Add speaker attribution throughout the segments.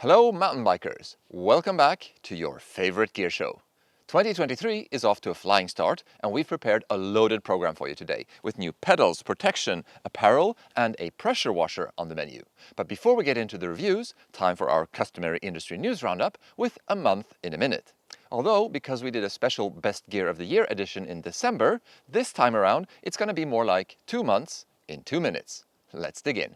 Speaker 1: Hello mountain bikers, welcome back to your favorite gear show. 2023 is off to a flying start and we've prepared a loaded program for you today with new pedals, protection, apparel and a pressure washer on the menu. But before we get into the reviews, time for our customary industry news roundup with a month in a minute. Although, because we did a special Best Gear of the Year edition in December, this time around it's going to be more like 2 months in 2 minutes. Let's dig in.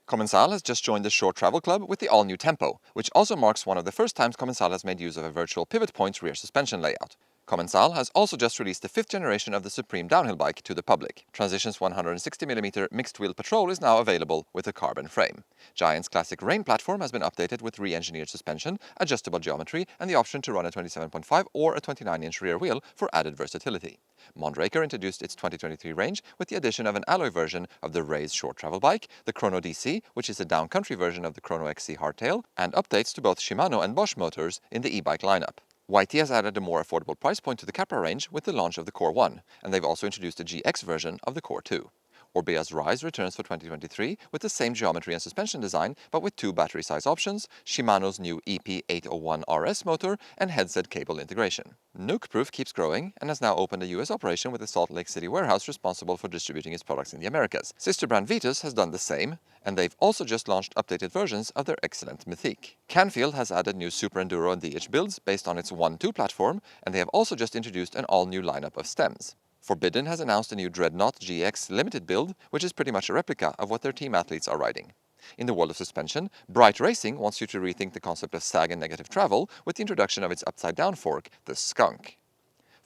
Speaker 1: Commencal has just joined the Short Travel Club with the all-new Tempo, which also marks one of the first times Commencal has made use of a virtual pivot point rear suspension layout. Commencal has also just released the 5th generation of the Supreme downhill bike to the public. Transition's 160mm mixed-wheel Patrol is now available with a carbon frame. Giant's classic Rain platform has been updated with re-engineered suspension, adjustable geometry, and the option to run a 27.5 or a 29-inch rear wheel for added versatility. Mondraker introduced its 2023 range with the addition of an alloy version of the Raise short travel bike, the Chrono DC, which is a downcountry version of the Chrono XC hardtail, and updates to both Shimano and Bosch motors in the e-bike lineup. VIAIR has added a more affordable price point to the Capra range with the launch of the Core 1, and they've also introduced a GX version of the Core 2. Orbea's Rise returns for 2023 with the same geometry and suspension design, but with 2 battery size options, Shimano's new EP801 RS motor, and headset cable integration. Nuke Proof keeps growing and has now opened a US operation with the Salt Lake City warehouse responsible for distributing its products in the Americas. Sister brand Vitus has done the same, and they've also just launched updated versions of their excellent Mythique. Canfield has added new Super Enduro and DH builds based on its 1-2 platform, and they have also just introduced an all-new lineup of stems. Forbidden has announced a new Dreadnought GX limited build, which is pretty much a replica of what their team athletes are riding. In the world of suspension, Bright Racing wants you to rethink the concept of sag and negative travel with the introduction of its upside-down fork, the Skunk.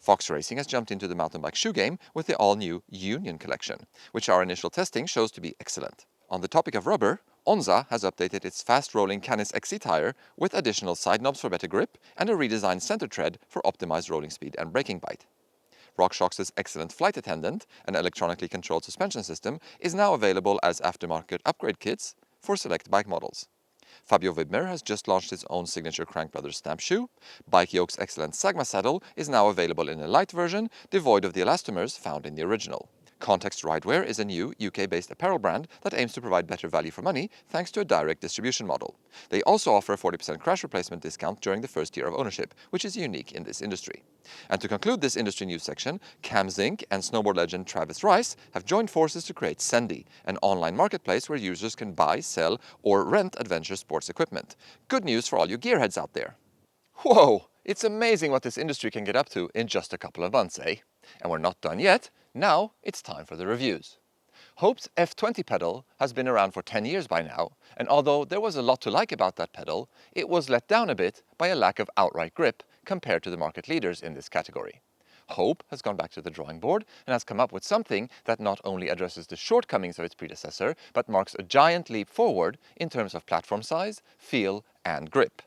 Speaker 1: Fox Racing has jumped into the mountain bike shoe game with the all-new Union collection, which our initial testing shows to be excellent. On the topic of rubber, Onza has updated its fast-rolling Canis XC tire with additional side knobs for better grip and a redesigned center tread for optimized rolling speed and braking bite. RockShox's excellent Flight Attendant, an electronically controlled suspension system, is now available as aftermarket upgrade kits for select bike models. Fabio Wibmer has just launched his own signature Crank Brothers stamp shoe. Bike Yoke's excellent Sagma saddle is now available in a light version, devoid of the elastomers found in the original. Context Ridewear is a new UK-based apparel brand that aims to provide better value for money thanks to a direct distribution model. They also offer a 40% crash replacement discount during the first year of ownership, which is unique in this industry. And to conclude this industry news section, Cam Zink and snowboard legend Travis Rice have joined forces to create Sendy, an online marketplace where users can buy, sell, or rent adventure sports equipment. Good news for all you gearheads out there. Whoa! It's amazing what this industry can get up to in just a couple of months, eh? And we're not done yet. Now it's time for the reviews. Hope's F20 pedal has been around for 10 years by now, and although there was a lot to like about that pedal, it was let down a bit by a lack of outright grip compared to the market leaders in this category. Hope has gone back to the drawing board and has come up with something that not only addresses the shortcomings of its predecessor, but marks a giant leap forward in terms of platform size, feel, and grip.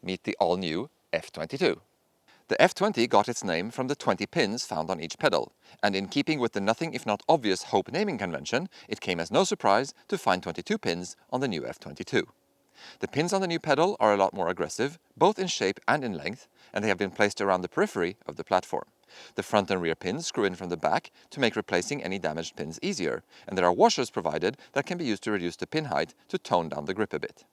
Speaker 1: Meet the all-new F22. The F20 got its name from the 20 pins found on each pedal, and in keeping with the nothing if not obvious Hope naming convention, it came as no surprise to find 22 pins on the new F22. The pins on the new pedal are a lot more aggressive, both in shape and in length, and they have been placed around the periphery of the platform. The front and rear pins screw in from the back to make replacing any damaged pins easier, and there are washers provided that can be used to reduce the pin height to tone down the grip a bit.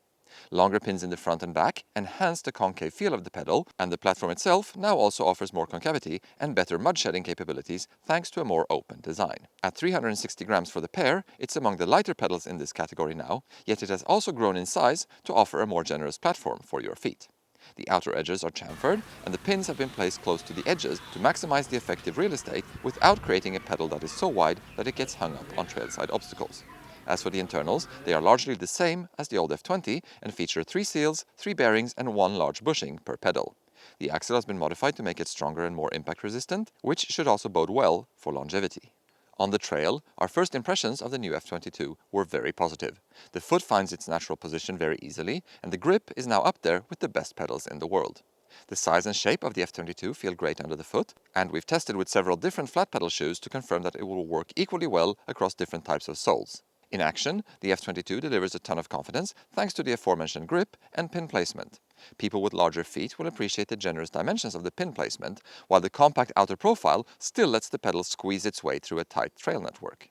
Speaker 1: Longer pins in the front and back enhance the concave feel of the pedal, and the platform itself now also offers more concavity and better mud shedding capabilities thanks to a more open design. At 360 grams for the pair, it's among the lighter pedals in this category now, yet it has also grown in size to offer a more generous platform for your feet. The outer edges are chamfered, and the pins have been placed close to the edges to maximize the effective real estate without creating a pedal that is so wide that it gets hung up on trailside obstacles. As for the internals, they are largely the same as the old F20 and feature 3 seals, 3 bearings and 1 large bushing per pedal. The axle has been modified to make it stronger and more impact resistant, which should also bode well for longevity. On the trail, our first impressions of the new F22 were very positive. The foot finds its natural position very easily, and the grip is now up there with the best pedals in the world. The size and shape of the F22 feel great under the foot, and we've tested with several different flat pedal shoes to confirm that it will work equally well across different types of soles. In action, the F22 delivers a ton of confidence thanks to the aforementioned grip and pin placement. People with larger feet will appreciate the generous dimensions of the pin placement, while the compact outer profile still lets the pedal squeeze its way through a tight trail network.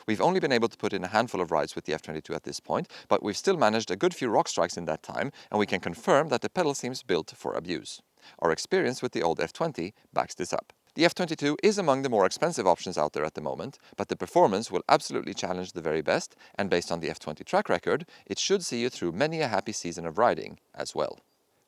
Speaker 1: We've only been able to put in a handful of rides with the F22 at this point, but we've still managed a good few rock strikes in that time, and we can confirm that the pedal seems built for abuse. Our experience with the old F20 backs this up. The F22 is among the more expensive options out there at the moment, but the performance will absolutely challenge the very best, and based on the F20 track record, it should see you through many a happy season of riding as well.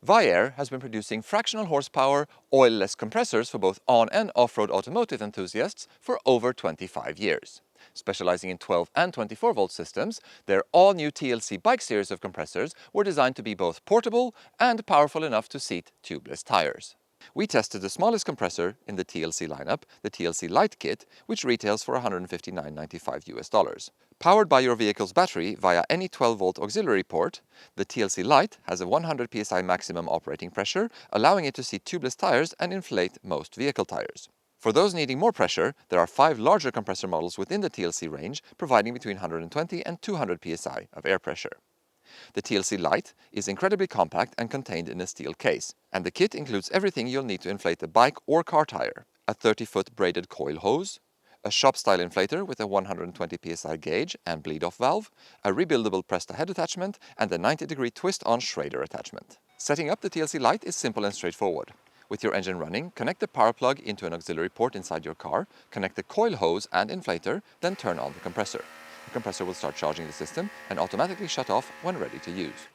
Speaker 1: VIAIR has been producing fractional horsepower, oil-less compressors for both on- and off-road automotive enthusiasts for over 25 years. Specializing in 12 and 24-volt systems, their all-new TLC bike series of compressors were designed to be both portable and powerful enough to seat tubeless tires. We tested the smallest compressor in the TLC lineup, the TLC Lite kit, which retails for $159.95 US. Powered by your vehicle's battery via any 12-volt auxiliary port, the TLC Lite has a 100 psi maximum operating pressure, allowing it to seat tubeless tires and inflate most vehicle tires. For those needing more pressure, there are 5 larger compressor models within the TLC range, providing between 120 and 200 psi of air pressure. The TLC Lite is incredibly compact and contained in a steel case, and the kit includes everything you'll need to inflate a bike or car tire: a 30-foot braided coil hose, a shop-style inflator with a 120 psi gauge and bleed-off valve, a rebuildable Presta head attachment, and a 90-degree twist-on Schrader attachment. Setting up the TLC Lite is simple and straightforward. With your engine running, connect the power plug into an auxiliary port inside your car, connect the coil hose and inflator, then turn on the compressor. The compressor will start charging the system and automatically shut off when ready to use.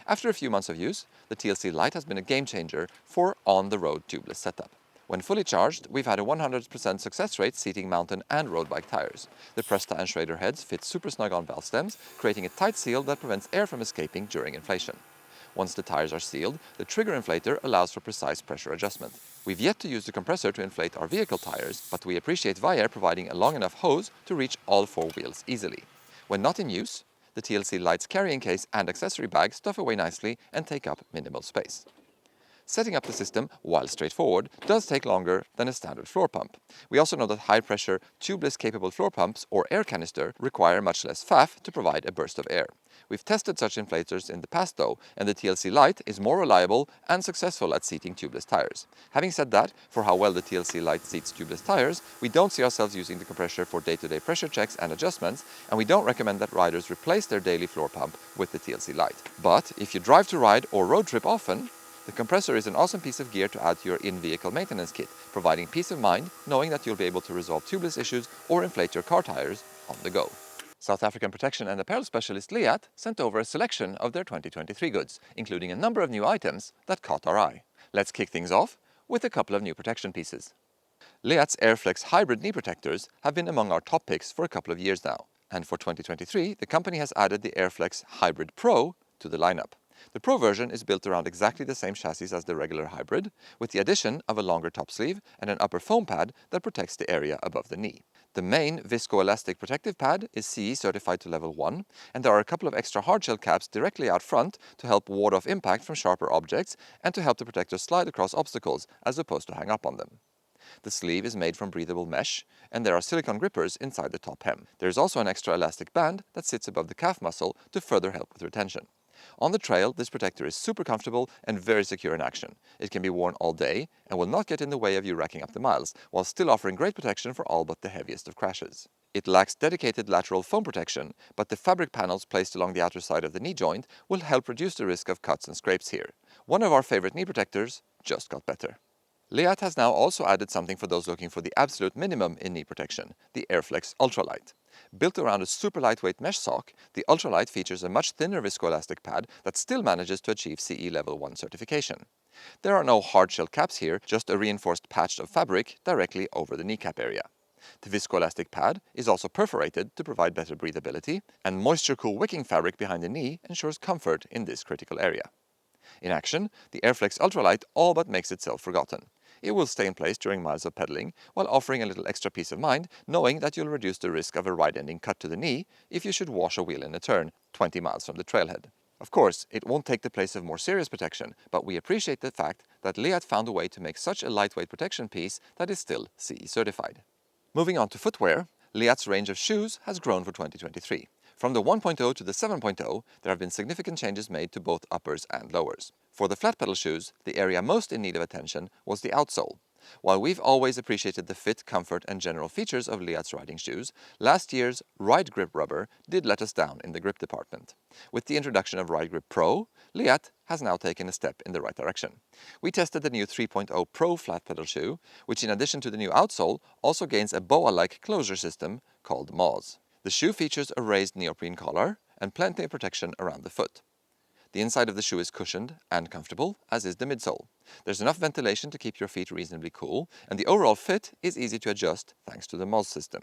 Speaker 1: After a few months of use, the TLC Lite has been a game changer for on-the-road tubeless setup. When fully charged, we've had a 100% success rate seating mountain and road bike tires. The Presta and Schrader heads fit super snug on valve stems, creating a tight seal that prevents air from escaping during inflation. Once the tires are sealed, the trigger inflator allows for precise pressure adjustment. We've yet to use the compressor to inflate our vehicle tires, but we appreciate VIAIR providing a long enough hose to reach all 4 wheels easily. When not in use, the TLC Lite's carrying case and accessory bag stuff away nicely and take up minimal space. Setting up the system, while straightforward, does take longer than a standard floor pump. We also know that high-pressure, tubeless-capable floor pumps or air canister require much less faff to provide a burst of air. We've tested such inflators in the past though, and the TLC Lite is more reliable and successful at seating tubeless tires. Having said that, for how well the TLC Lite seats tubeless tires, we don't see ourselves using the compressor for day-to-day pressure checks and adjustments, and we don't recommend that riders replace their daily floor pump with the TLC Lite. But if you drive to ride or road trip often, the compressor is an awesome piece of gear to add to your in-vehicle maintenance kit, providing peace of mind knowing that you'll be able to resolve tubeless issues or inflate your car tires on the go. South African protection and apparel specialist Leatt sent over a selection of their 2023 goods, including a number of new items that caught our eye. Let's kick things off with a couple of new protection pieces. Leatt's Airflex hybrid knee protectors have been among our top picks for a couple of years now, and for 2023 the company has added the Airflex Hybrid Pro to the lineup. The Pro version is built around exactly the same chassis as the regular hybrid, with the addition of a longer top sleeve and an upper foam pad that protects the area above the knee. The main viscoelastic protective pad is CE certified to level 1, and there are a couple of extra hardshell caps directly out front to help ward off impact from sharper objects and to help the protector slide across obstacles as opposed to hang up on them. The sleeve is made from breathable mesh, and there are silicone grippers inside the top hem. There is also an extra elastic band that sits above the calf muscle to further help with retention. On the trail, this protector is super comfortable and very secure in action. It can be worn all day and will not get in the way of you racking up the miles, while still offering great protection for all but the heaviest of crashes. It lacks dedicated lateral foam protection, but the fabric panels placed along the outer side of the knee joint will help reduce the risk of cuts and scrapes here. One of our favorite knee protectors just got better. Leatt has now also added something for those looking for the absolute minimum in knee protection, the Airflex Ultralight. Built around a super lightweight mesh sock, the Ultralight features a much thinner viscoelastic pad that still manages to achieve CE Level 1 certification. There are no hardshell caps here, just a reinforced patch of fabric directly over the kneecap area. The viscoelastic pad is also perforated to provide better breathability, and moisture-cool wicking fabric behind the knee ensures comfort in this critical area. In action, the Airflex Ultralight all but makes itself forgotten. It will stay in place during miles of pedaling, while offering a little extra peace of mind, knowing that you'll reduce the risk of a ride-ending cut to the knee if you should wash a wheel in a turn 20 miles from the trailhead. Of course, it won't take the place of more serious protection, but we appreciate the fact that Leatt found a way to make such a lightweight protection piece that is still CE certified. Moving on to footwear, Leatt's range of shoes has grown for 2023. From the 1.0 to the 7.0, there have been significant changes made to both uppers and lowers. For the flat pedal shoes, the area most in need of attention was the outsole. While we've always appreciated the fit, comfort and general features of Leatt's riding shoes, last year's Ride Grip rubber did let us down in the grip department. With the introduction of Ride Grip Pro, Leatt has now taken a step in the right direction. We tested the new 3.0 Pro flat pedal shoe, which in addition to the new outsole also gains a boa-like closure system called Moz. The shoe features a raised neoprene collar and plenty of protection around the foot. The inside of the shoe is cushioned and comfortable, as is the midsole. There's enough ventilation to keep your feet reasonably cool, and the overall fit is easy to adjust thanks to the Moz system.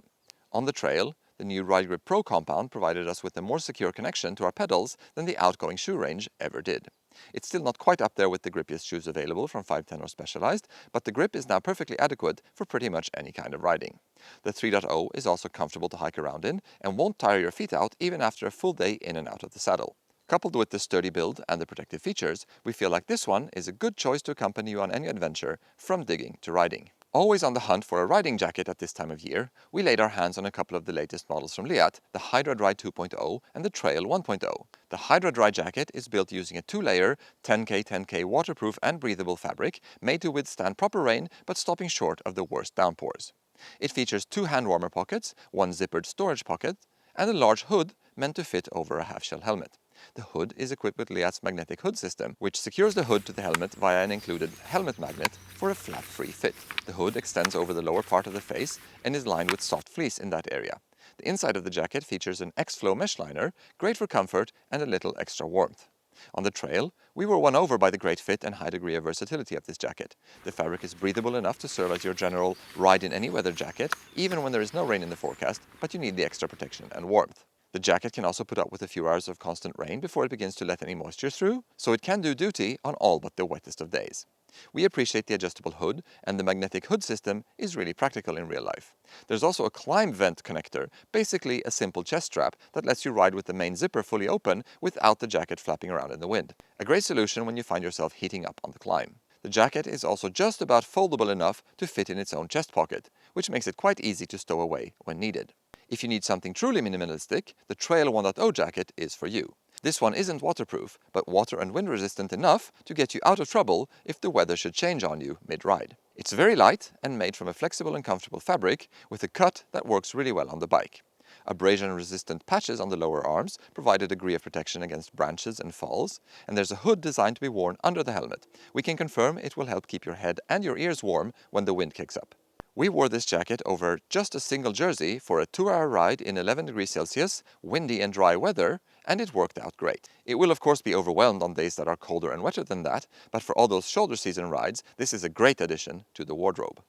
Speaker 1: On the trail, the new Ride Grip Pro compound provided us with a more secure connection to our pedals than the outgoing shoe range ever did. It's still not quite up there with the grippiest shoes available from 510 or Specialized, but the grip is now perfectly adequate for pretty much any kind of riding. The 3.0 is also comfortable to hike around in and won't tire your feet out even after a full day in and out of the saddle. Coupled with the sturdy build and the protective features, we feel like this one is a good choice to accompany you on any adventure, from digging to riding. Always on the hunt for a riding jacket at this time of year, we laid our hands on a couple of the latest models from Leatt, the Hydra Dry 2.0 and the Trail 1.0. The Hydra Dry jacket is built using a 2-layer, 10K waterproof and breathable fabric made to withstand proper rain but stopping short of the worst downpours. It features 2 hand warmer pockets, 1 zippered storage pocket, and a large hood meant to fit over a half-shell helmet. The hood is equipped with Leatt's magnetic hood system, which secures the hood to the helmet via an included helmet magnet for a flap-free fit. The hood extends over the lower part of the face and is lined with soft fleece in that area. The inside of the jacket features an X-Flow mesh liner, great for comfort and a little extra warmth. On the trail, we were won over by the great fit and high degree of versatility of this jacket. The fabric is breathable enough to serve as your general ride-in-any-weather jacket, even when there is no rain in the forecast, but you need the extra protection and warmth. The jacket can also put up with a few hours of constant rain before it begins to let any moisture through, so it can do duty on all but the wettest of days. We appreciate the adjustable hood, and the magnetic hood system is really practical in real life. There's also a climb vent connector, basically a simple chest strap that lets you ride with the main zipper fully open without the jacket flapping around in the wind. A great solution when you find yourself heating up on the climb. The jacket is also just about foldable enough to fit in its own chest pocket, which makes it quite easy to stow away when needed. If you need something truly minimalistic, the Trail 1.0 jacket is for you. This one isn't waterproof, but water and wind resistant enough to get you out of trouble if the weather should change on you mid-ride. It's very light and made from a flexible and comfortable fabric with a cut that works really well on the bike. Abrasion-resistant patches on the lower arms provide a degree of protection against branches and falls, and there's a hood designed to be worn under the helmet. We can confirm it will help keep your head and your ears warm when the wind kicks up. We wore this jacket over just a single jersey for a 2-hour ride in 11 degrees Celsius, windy and dry weather, and it worked out great. It will of course be overwhelmed on days that are colder and wetter than that, but for all those shoulder season rides, this is a great addition to the wardrobe.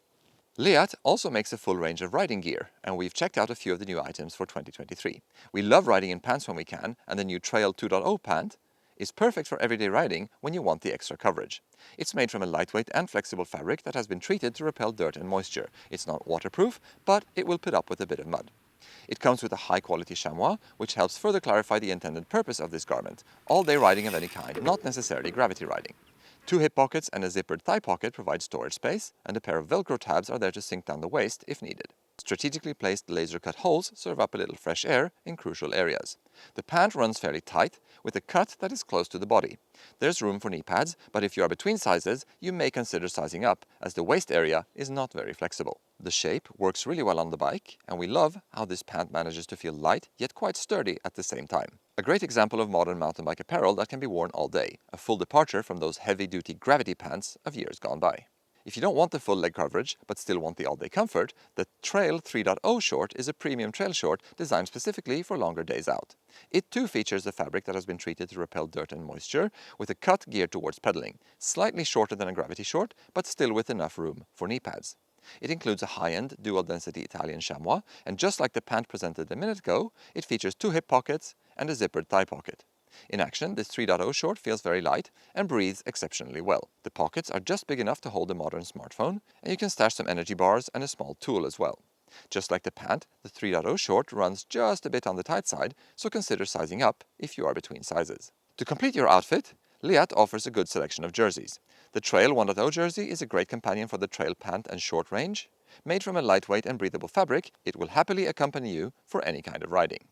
Speaker 1: Leatt also makes a full range of riding gear, and we've checked out a few of the new items for 2023. We love riding in pants when we can, and the new Trail 2.0 pant is perfect for everyday riding when you want the extra coverage. It's made from a lightweight and flexible fabric that has been treated to repel dirt and moisture. It's not waterproof, but it will put up with a bit of mud. It comes with a high-quality chamois, which helps further clarify the intended purpose of this garment, all-day riding of any kind, not necessarily gravity riding. 2 hip pockets and a zippered thigh pocket provide storage space, and a pair of Velcro tabs are there to sink down the waist if needed. Strategically placed laser-cut holes serve up a little fresh air in crucial areas. The pant runs fairly tight, with a cut that is close to the body. There's room for knee pads, but if you are between sizes, you may consider sizing up, as the waist area is not very flexible. The shape works really well on the bike, and we love how this pant manages to feel light, yet quite sturdy at the same time. A great example of modern mountain bike apparel that can be worn all day, a full departure from those heavy-duty gravity pants of years gone by. If you don't want the full leg coverage, but still want the all-day comfort, the Trail 3.0 short is a premium trail short designed specifically for longer days out. It too features a fabric that has been treated to repel dirt and moisture, with a cut geared towards pedaling, slightly shorter than a gravity short, but still with enough room for knee pads. It includes a high-end, dual-density Italian chamois, and just like the pant presented a minute ago, it features 2 hip pockets and a zippered thigh pocket. In action, this 3.0 short feels very light and breathes exceptionally well. The pockets are just big enough to hold a modern smartphone, and you can stash some energy bars and a small tool as well. Just like the pant, the 3.0 short runs just a bit on the tight side, so consider sizing up if you are between sizes. To complete your outfit, Leatt offers a good selection of jerseys. The Trail 1.0 jersey is a great companion for the trail pant and short range. Made from a lightweight and breathable fabric, it will happily accompany you for any kind of riding.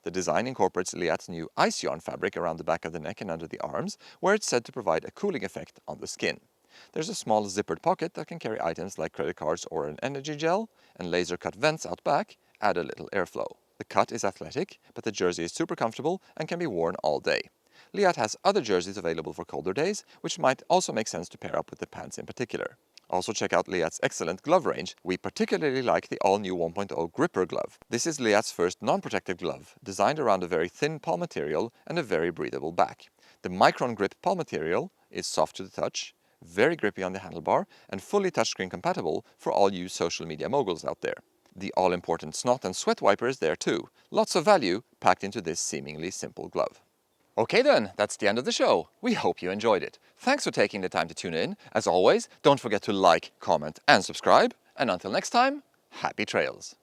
Speaker 1: The design incorporates Leatt's new ice yarn fabric around the back of the neck and under the arms, where it's said to provide a cooling effect on the skin. There's a small zippered pocket that can carry items like credit cards or an energy gel, and laser-cut vents out back add a little airflow. The cut is athletic, but the jersey is super comfortable and can be worn all day. Leatt has other jerseys available for colder days, which might also make sense to pair up with the pants in particular. Also check out Leatt's excellent glove range. We particularly like the all-new 1.0 Gripper glove. This is Leatt's first non-protective glove, designed around a very thin palm material and a very breathable back. The Micron Grip palm material is soft to the touch, very grippy on the handlebar, and fully touchscreen compatible for all you social media moguls out there. The all-important snot and sweat wiper is there too. Lots of value packed into this seemingly simple glove. Okay then, that's the end of the show. We hope you enjoyed it. Thanks for taking the time to tune in. As always, don't forget to like, comment and subscribe. And until next time, happy trails.